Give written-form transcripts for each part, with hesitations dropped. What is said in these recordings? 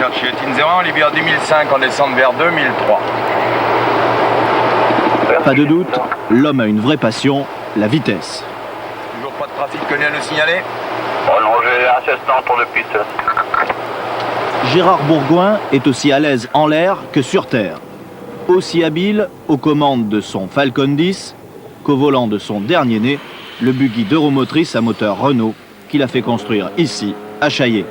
Sergio Tinzeran, Libya 2005, on descend vers 2003. Pas de doute, l'homme a une vraie passion, la vitesse. Toujours pas de trafic connu à nous signaler? Oh non, j'ai un Cessna pour le piste. Gérard Bourgoin est aussi à l'aise en l'air que sur terre. Aussi habile aux commandes de son Falcon 10 qu'au volant de son dernier né, le buggy d'Euromotrice à moteur Renault qu'il a fait construire ici, à Chaillé.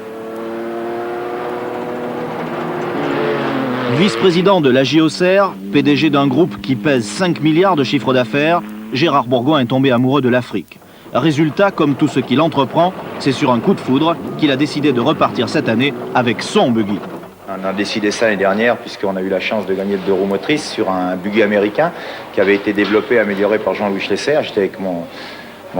Vice-président de la JOCR, PDG d'un groupe qui pèse 5 milliards de chiffre d'affaires, Gérard Bourgoin est tombé amoureux de l'Afrique. Résultat, comme tout ce qu'il entreprend, c'est sur un coup de foudre qu'il a décidé de repartir cette année avec son buggy. On a décidé ça l'année dernière puisqu'on a eu la chance de gagner de d'Euromotrice sur un buggy américain qui avait été développé et amélioré par Jean-Louis Schlesser. J'étais avec mon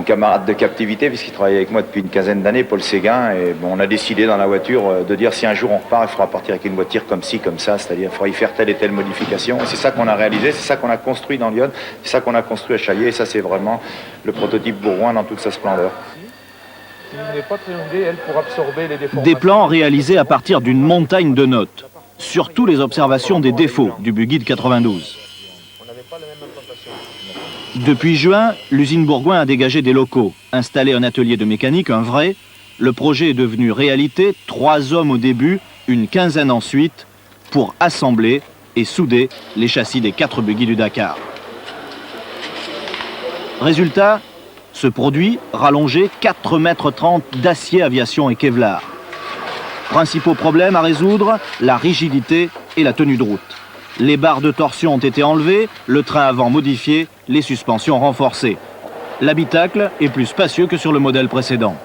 camarade de captivité puisqu'il travaillait avec moi depuis une quinzaine d'années, Paul Séguin, et bon, on a décidé dans la voiture de dire si un jour on repart, il faudra partir avec une voiture comme ci, comme ça, c'est-à-dire il faudra y faire telle et telle modification. C'est ça qu'on a réalisé, c'est ça qu'on a construit dans Lyon, c'est ça qu'on a construit à Chaillé, et ça c'est vraiment le prototype Bourgoin dans toute sa splendeur. Des plans réalisés à partir d'une montagne de notes, surtout les observations des défauts du buggy de 92. Depuis juin, l'usine Bourgoin a dégagé des locaux, installé un atelier de mécanique, un vrai. Le projet est devenu réalité, 3 hommes au début, une quinzaine ensuite, pour assembler et souder les châssis des 4 buggy du Dakar. Résultat, ce produit rallongé 4,30 m d'acier aviation et Kevlar. Principaux problèmes à résoudre, la rigidité et la tenue de route. Les barres de torsion ont été enlevées, le train avant modifié, les suspensions renforcées. L'habitacle est plus spacieux que sur le modèle précédent.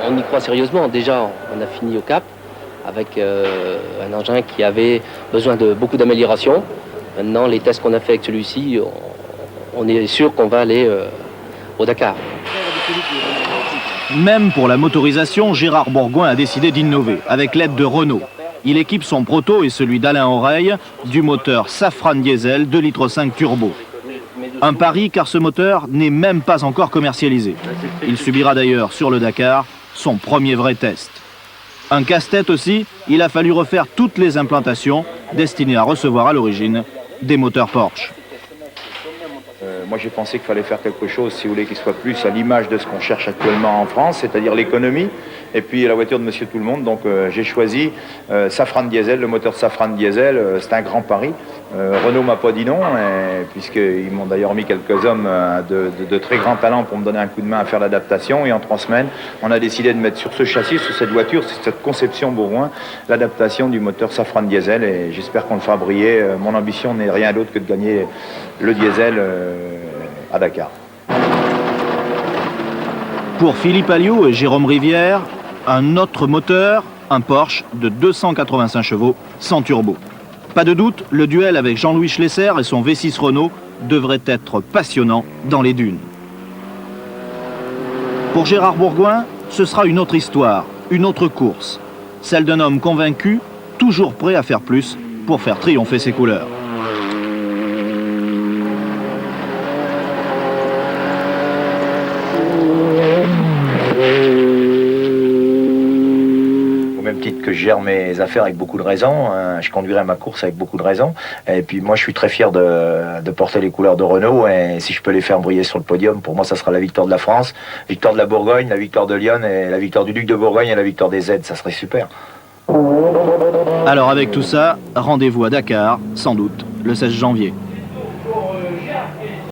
On y croit sérieusement. Déjà, on a fini au Cap avec un engin qui avait besoin de beaucoup d'amélioration. Maintenant, les tests qu'on a fait avec celui-ci, on est sûr qu'on va aller au Dakar. Même pour la motorisation, Gérard Bourgoin a décidé d'innover avec l'aide de Renault. Il équipe son proto et celui d'Alain Oreille du moteur Safran Diesel 2,5 litres turbo. Un pari car ce moteur n'est même pas encore commercialisé. Il subira d'ailleurs sur le Dakar son premier vrai test. Un casse-tête aussi, il a fallu refaire toutes les implantations destinées à recevoir à l'origine des moteurs Porsche. Moi j'ai pensé qu'il fallait faire quelque chose, si vous voulez, qui soit plus à l'image de ce qu'on cherche actuellement en France, c'est-à-dire l'économie, et puis la voiture de Monsieur Tout-le-Monde. Donc j'ai choisi Safran Diesel, le moteur Safran Diesel, c'est un grand pari. Renault m'a pas dit non, puisqu'ils m'ont d'ailleurs mis quelques hommes de très grand talent pour me donner un coup de main à faire l'adaptation. Et en 3 semaines, on a décidé de mettre sur ce châssis, sur cette voiture, sur cette conception Bourgoin, l'adaptation du moteur Safran Diesel. Et j'espère qu'on le fera briller. Mon ambition n'est rien d'autre que de gagner le diesel à Dakar. Pour Philippe Alliot et Jérôme Rivière, un autre moteur, un Porsche de 285 chevaux sans turbo. Pas de doute, le duel avec Jean-Louis Schlesser et son V6 Renault devrait être passionnant dans les dunes. Pour Gérard Bourgoin, ce sera une autre histoire, une autre course. Celle d'un homme convaincu, toujours prêt à faire plus pour faire triompher ses couleurs. Que je gère mes affaires avec beaucoup de raison, je conduirai ma course avec beaucoup de raison, et puis moi je suis très fier de porter les couleurs de Renault, et si je peux les faire briller sur le podium, pour moi ça sera la victoire de la France, victoire de la Bourgogne, la victoire de Lyon, et la victoire du Duc de Bourgogne et la victoire des Z, ça serait super. Alors avec tout ça, rendez-vous à Dakar, sans doute, le 16 janvier.